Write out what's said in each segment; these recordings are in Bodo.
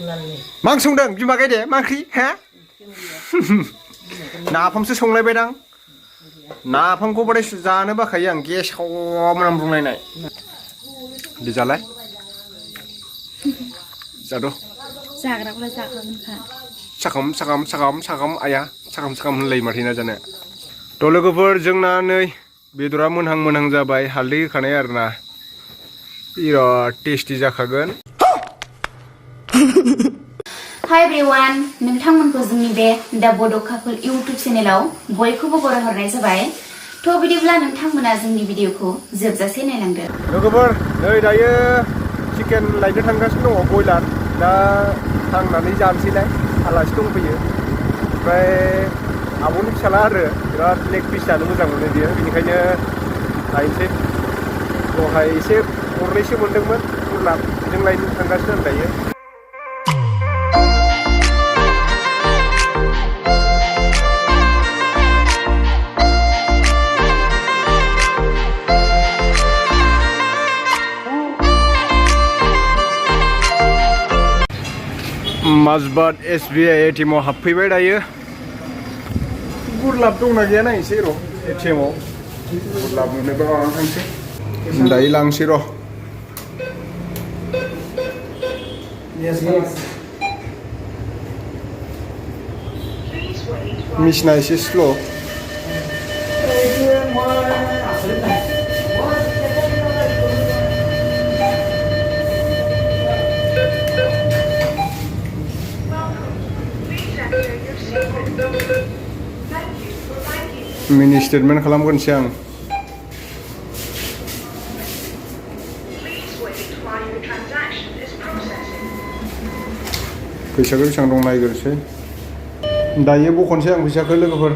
मा ओंख्रि संदों बिमा गायदे मा ओंख्रि हा नाफामसो संलायबायदां नाफामखौ बाथाय जानो बाखायो आं गेसाव मोनामब्रुंलायनाय दे जालाय जाद' जाग्राफोरा जाखागोनखा साखाम आया साखाम होनलायो माथो ना जानो थ' लोगोफोर जोंना नै बेदरा मोनहां जाबाय हालदै होखानाय आरोना बिराद टेस्टि जाखागोन हाय एभ्रिवान नोंथांमोनखौ जोंनि बे दा बड' कापोल इउट्युब चेनेलाव बयखौबो बरायहरनाय जाबाय थ' बिदिब्ला नोंथांमोना जोंनि भिडिअखौ जोबजासे नायलांदो लोगोफोर नै दायो चिकेन लायनो थांगासिनो दङ बयलार दा थांनानै जानोसैलाय आलासि दंफैयो ओमफ्राय आब'नि फिसाला आरो बिराद लेग पिस जानो मोजां मोनो बियो बेनिखायनो लायनोसै दहाय एसे गरनैसो मोनदोंमोन बुरला जों लायनो थांगासिनो आं दायो माजबाद SBI ATM आव हाबफैबाय दायो गुरलाब दंना गैया नायनोसै र' ATM आव गुरलाब मोनोबा लानानै थांसै दायो लांसै र' मिसिना एसे स्ल' मिनि स्टेटमेन्ट खालामगोनसै आं फैसाखौ बेसेबां दं नायग्रोसै दायो बख'नोसै आं फैसाखौ लोगोफोर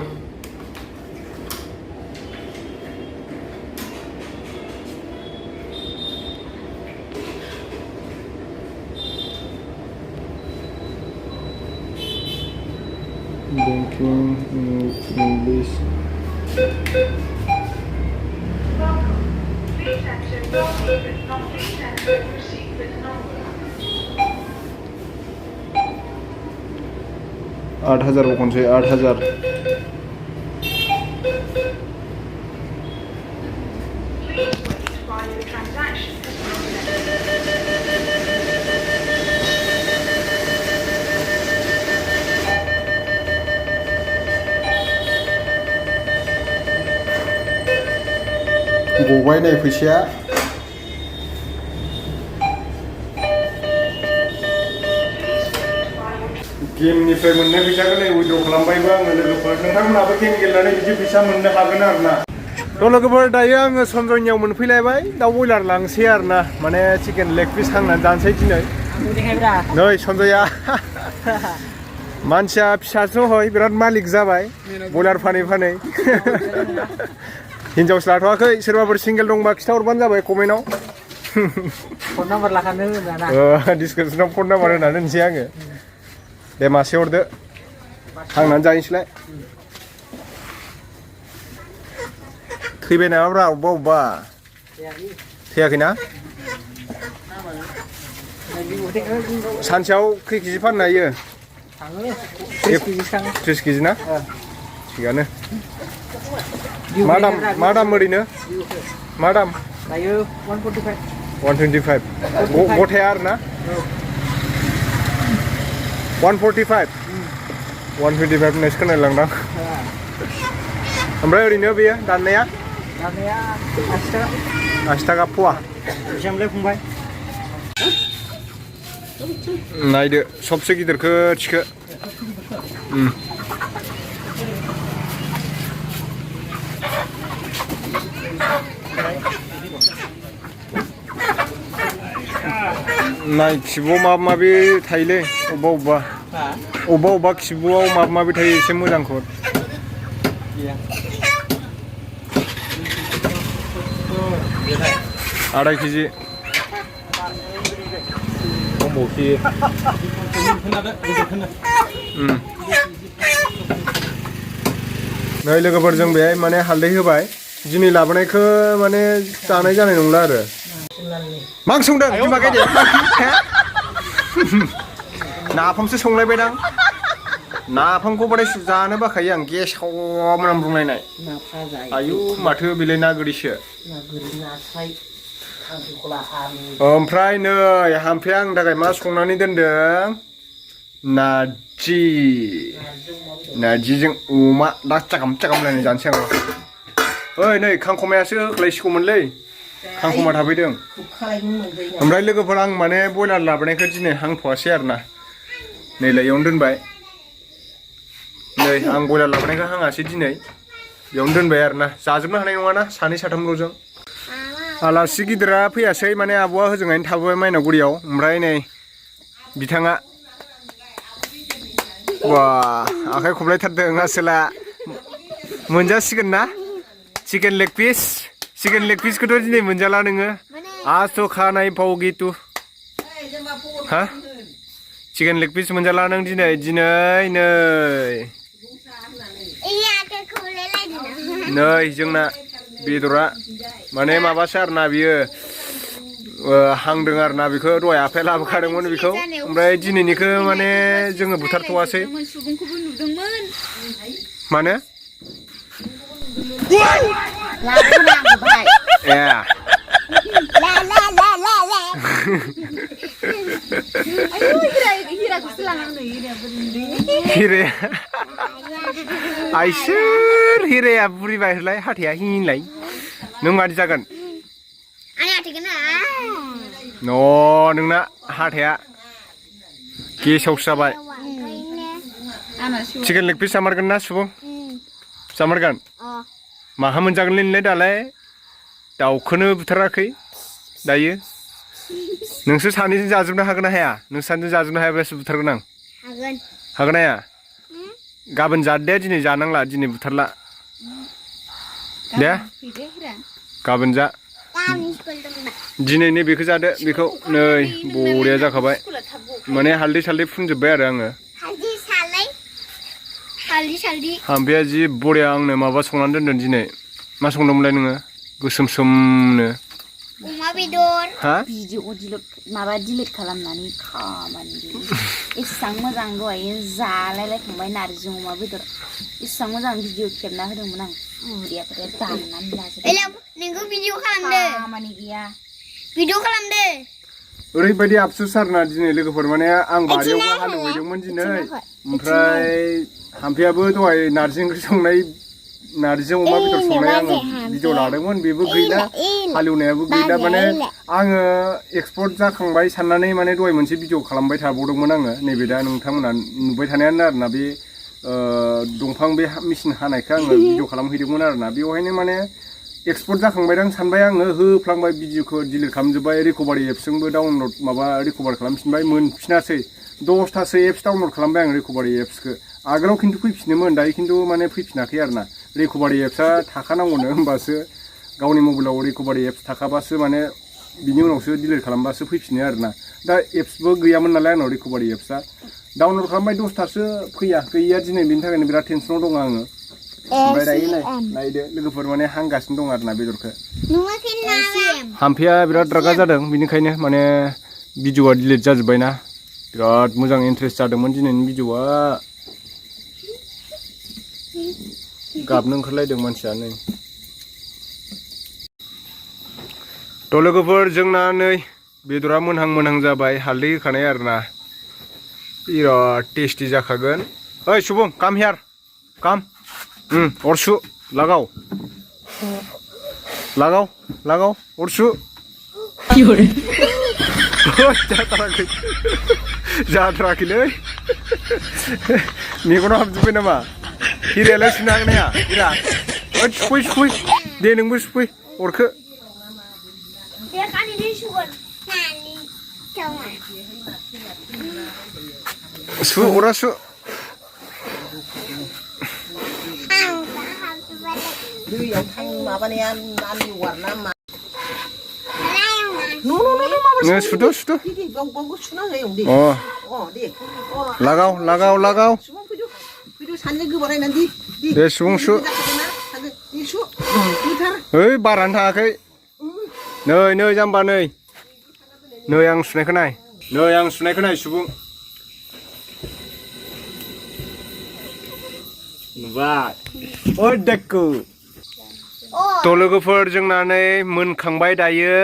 Banking English. Welcome. Please enter your secret. Now please enter your secret number. 8,000 बख'नोसै 8,000 Please wait while your transaction is गबाय नै फैसाया गेमनिफ्राय मोननाय फैसाखौ नै उइद्र' खालामबायबो आङो लोगोफोर नोंथांमोनहाबो गेम गेलेनानै बिदि फैसा मोननो हागोन आरोना थ' लोगोफोर दायो आङो सनजयनियाव मोनफैलायबाय दाउ बयलार लांसै आरोना माने चिकेन लेग पिस हांनानै जानोसै दिनै नै सनजया मानसिया फिसासो हय बिराद मालिक जाबाय बयलार फानै हिनजावसो लाथ'वाखै सोरबाफोर सिंगेल दंबा खिथाहरबानो जाबाय कमेन्टआव फन नाम्बार लाखानो डिसक्रिपसनाव फन नाम्बार होनानै दोनसै आङो दे मासे हरदो हांनानै जाहैसैलाय थैबाय नामाब्रा अबेबा थैयाखैना सानसेयाव खै केजि फाननो हायो 30 केजि ना थिगानो मा दाम ओरैनो मा दाम दायो 125 गथाया आरोना 145 होननायसो खोनालांदां ओमफ्राय ओरैनो बेयो दाननाया 80 थाखा फवा बेसेबांलाय फंबाय नायदो सबसे गिदिरखौ थिखो नाय खिबुआव माबा माबि थायोलै अबेबा खिबुआव माबा माबि थायो एसे मोजांखौ 2.5 केजि नै लोगोफोर जों बेहाय माने हालदै होबाय दिनै लाबोनायखौ माने जानाय जानाय नंला आरो मा ओंख्रि संदों बिमा गायदे नाफामसो संलायबायदां नाफामखौ बाराय जानो बाखायो आं गेसाव मोनामब्रुंलायनाय नाफा जायो आयु माथो बेलाय ना गोरिसो ना गोरि नास्राय खांख्रिखला आलु ओमफ्राय नै हामफेया आंनि थाखाय मा संनानै दोनदों नार्जिजों अमा दा चागाम लायनाय जानोसै आं ओइ नै खांखमायासो होख्लायसिगौमोनलै खांखमा थाफैदों ओमफ्राय लोगोफोर आं माने बयलार लाबोनायखौ दिनै हांथ'वासै आरोना नै इयावनो दोनबाय नै आं बयलार लाबोनायखौ हाङासै दिनै बेयावनो दोनबाय आरोना जाजोबनो हानाय नङाना सानै साथामल'जों आलासि गिदिरा फैयासै माने आब'आ होजोंहायनो थाबोबाय माइनावगुरियाव ओमफ्राय नै बिथाङा बा आखाइ खबलायथारदों आसोला मोनजासिगोन ना चिकेन लेग पिसखौथ' दिनै मोनजाला नोङो आस' खानाय पावगितु हा चिकेन लेग पिस मोनजाला नों दिनै नै जोंना बेदरा माने माबासो आरोना बियो हांदों आरोना बेखौ दहाय आफाया लाबोखादोंमोन बेखौ ओमफ्राय दिनैनिखौ माने जोङो बुथारथ'वासै मानो ए हिराया आइसोर हिराया बुरिबाय होलाय हाथाया हिंलाय नों मादि जागोन नोंना हाथाया गेसावसो जाबाय चिकेन लेग पिस जामारगोन ना सुबुं जामारगोन माहा मोनजागोनलै नोंलाय दालाय दाउखौनो बुथाराखै दायो नोंसोर सानैजों जाजोबनो हागोन ना हाया नोंसोर सानैजों जाजोबनो हायाब्लासो बुथारगोन आं हागोन हाया गाबोन जादे दिनै जानांला दिनै बुथारला दे गाबोन जा दिनै नैबेखौ जादो बेखौ नै बरिया जाखाबाय माने हालदै सालदै फुनजोब्बाय आरो आङो हामफेया जि बरिया आंनो माबा संनानै दोनदों दिनै मा संदोंमोनलाय नोङो गोसोम सोमनो अमा बेदर हा भिडिअ डिलिट खालामनानै खामानि एसेबां मोजां दहाय जालायलायखांबाय नारजि अमा बेदर एसेबां मोजां भिडिअ खेबना होदोंमोन आं बुरियाफोरा दाननानै लाजोबबाय नोंखौ भिडिअ खालामदो खामानि गैया भिडिअ खालामदो ओरैबायदि आफसुस आरोना दिनै लोगोफोर माने आं बारियावबो हालेवहैदोंमोन दिनै ओमफ्राय हामफेयाबो दहाय नारजि ओंख्रि संनाय नारजिजों अमा बेदर संनाय आङो भिडिअ लादोंमोन बेबो गैला हालेवनायाबो गैला माने आङो एक्सपर्ट जाखांबाय साननानै माने दहाय मोनसे भिडिअ खालामबाय थाबावदोंमोन आङो नैबे दा नोंथांमोना नुबाय थानायानो आरोना बे दंफां बे मेचिन हानायखौ आङो भिडिअ खालामहैदोंमोन आरोना बेवहायनो माने एक्सपर्ट जाखांबायदां सानबाय आङो होफ्लांबाय भिडिअखौ डिलिट खालामजोब्बाय रिकभारि एप्सजोंबो डाउनलड रिकभार खालामफिनबाय मोनफिनासै 10थासो एप्स डाउनलड खालामबाय आं रिकभारि एप्सखौ आगोलाव खिन्थु फैफिनोमोन दायो खिन्थु माने फैफिनाखै आरोना रिकभारि एप्सआ थाखानांगौनो होमबासो गावनि मबाइलाव रिकभारि एप्स थाखाबासो माने बिनि उनावसो डिलिट खालामबासो फैफिनो आरोना दा एप्सबो गैयामोन नालाय आंनाव रिकभारि एप्सआ डाउनलड खालामबाय 10थासो गैया दिनै बेनि थाखायनो बिराद टेनसनाव दं आङो ओमफ्राय दायो नायदो लोगोफोर माने हांगासिनो दं आरोना बेदरखौ हामफेया बिराद रागा जादों बिनिखायनो माने भिडिअआ डिलिट जाजोब्बायना बिराद मोजां इन्ट्रेस्ट जादोंमोन दिनैनि भिडिअआ गाबनो ओंखारलायदों मानसिया नै थ' लोगोफोर जोंना नै बेदरा मोनहां जाबाय हालदै होखानाय आरोना बिराद टेस्टि जाखागोन ओइ सुबुं काम हियार काम अरसु लागाव अरसु जाथाराखैलै मेगनाव हाबजोब्बाय नामा हिरायालाय सुनो हागोन हाया हिरा सुफै दे नोंबो सुफै अरखो सु अरा सु दैयाव थां माबानाया नानि वारना मा सुदो गाव सुना होयो दे दे लागाव फैदो सानजों गोबारायनानै दे सुबुं सु ओइ बारानो थाङाखै नै जाम्बा नै आं सुनायखौ नाय सुबुं नुबाय ओइ देखो थ' लोगोफोर जोंना नै मोनखांबाय दायो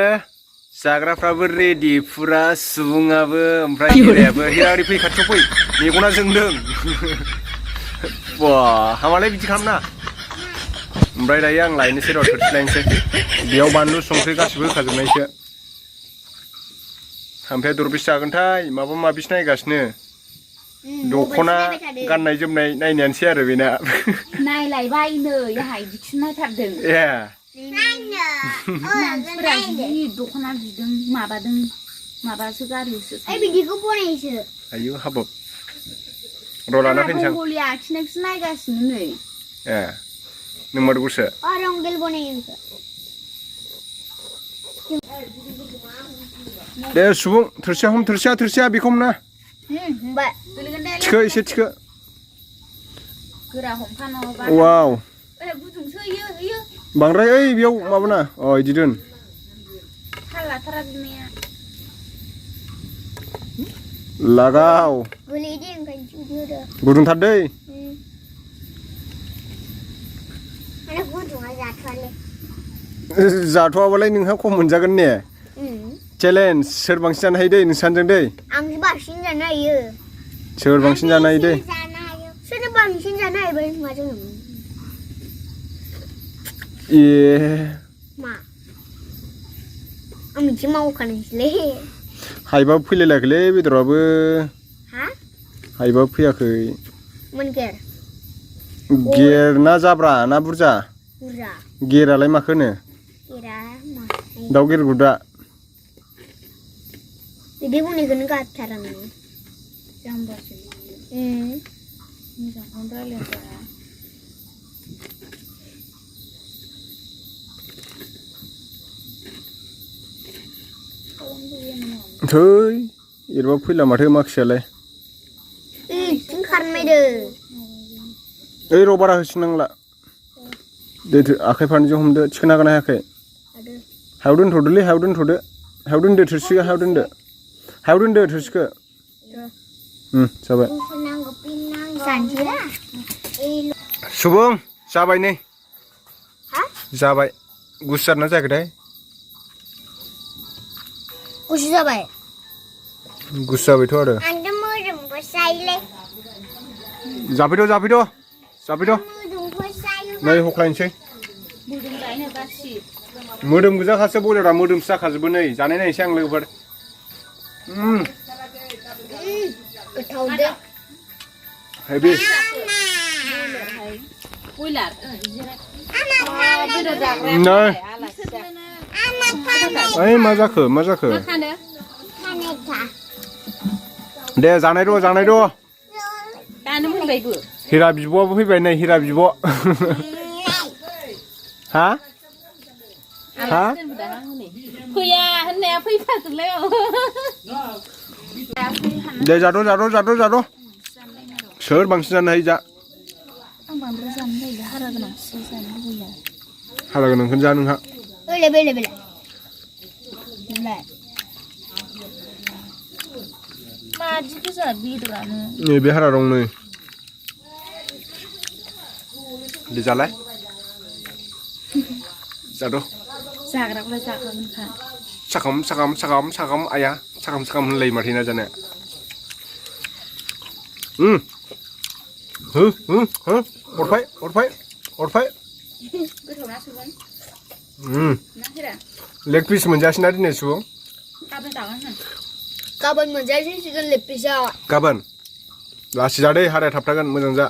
जाग्राफ्राबो रेडि फुरा सुबुङाबो ओमफ्राय हिरायाबो हिरा ओरै फै खाथियाव फै मेगना जोंदों बा हामालाय बिदि खालामना ओमफ्राय दायो आं लायनोसै र' थोरसि लायनोसै बेयाव बानलु संख्रि गासिबो होखाजोबनायसो ओमफ्राय दरबेसे जागोनथाय माबा माबिसो नायगासिनो दख'ना गाननाय जोमनाय नायनायानोसै आरो बेना नायलायबाय नै आंहा इदिखौसो नायथारदों ए मानसिफोरा जि दख'ना बिदों माबादों माबासो गारिसो बिदिखौ बनायसो आयु हाबाब र' लाना फैनोसै आं रंग'लि आखिनायखौसो नायगासिनो नै ए नोंमारगौसो रंगेल बनायो दे सुबुं थोरसिया बेखौ हमना थिखो एसे थिखो गोरा हमफानांगौबा वाव गुदुंसो होयो बांद्राय ओइ बेयाव माबाना अ इदि दोन थाल लाथारा बिमाया लागाव गोलैदे ओंखायनो गुदुंथार दै गुदुङा जाथ'वालै जाथ'वाबालाय नोंहा खम मोनजागोन ने चेलेन्ज सोर बांसिन जानो हायो दै नोंसानजों दै आं बांसिन जानो हायो सोर बांसिन जानो हायो दै सोर बांसिन जानो हायो मा जों ए मा आं बिदि मावखानायसैलै हायबाबो फैलायलायाखैलै बेदराबो हा हायबाबो फैयाखै मोनगेर गेर ना जाब्रा ना बुरजा बुरजा गेरालाय माखो होनो गेरा मा दाउ गेरगुदा बिदि बुंनायखौनो गारथारा नोङो जाम्बासो मोजांखौनो रायलायजाया थै एरबा फैला माथो माखासेयालाय खारनायदो ओइ र' बारा होसिननांला दे आखाइ फारनैजों हमदो थिखोनो हागोन ना हायाखै हायाव दोनथ'दोलै हायाव दोनदो थोरसिखौ हायाव दोनदो थोरसिखौ जाबाय सुबुं जाबाय नै जाबाय गुसु जादोंना जायाखैथाय गुसु जाबाय गुसु जाबायथ' आरो जाफैद' नै हख्लायनोसै मोदोम गोजाखासो बयलारा मोदोमसो जाखाजोबो नै जानाय नायनोसै आं लोगोफोर गोथावदो हेबि बयलार नै ओइ मा जाखो दे जानाय र' दानो मोनबायबो हिरा बिब'आबो फैबाय नै हिरा बिब' हा फैया होननाया फैफाजोबलाय दे जाद' सोर बांसिन जानो हायो जा आं बांद्राय जानो नागिरो हारा गोनांसो जानो लुबैयो हारा गोनांखौनो जा नोंहा बेले मादि गोजा बेदरानो नै बे हारा दं नै दे जालाय जाद' जाग्राखौलाय जाखागोनखा साखाम आया साखाम होनलायो माथो ना जानो हरफाय गोथावना सुबुं ना हिरा लेग पिस मोनजासिना दिनै सुबुं गाबोन जागोन गाबोन मोनजासिगोन लेपिसा गाबोन लासै जादे हाराया थाबथागोन मोजां जा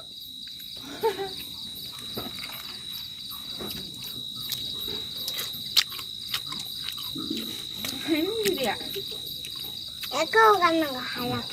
Eko kan nggak halak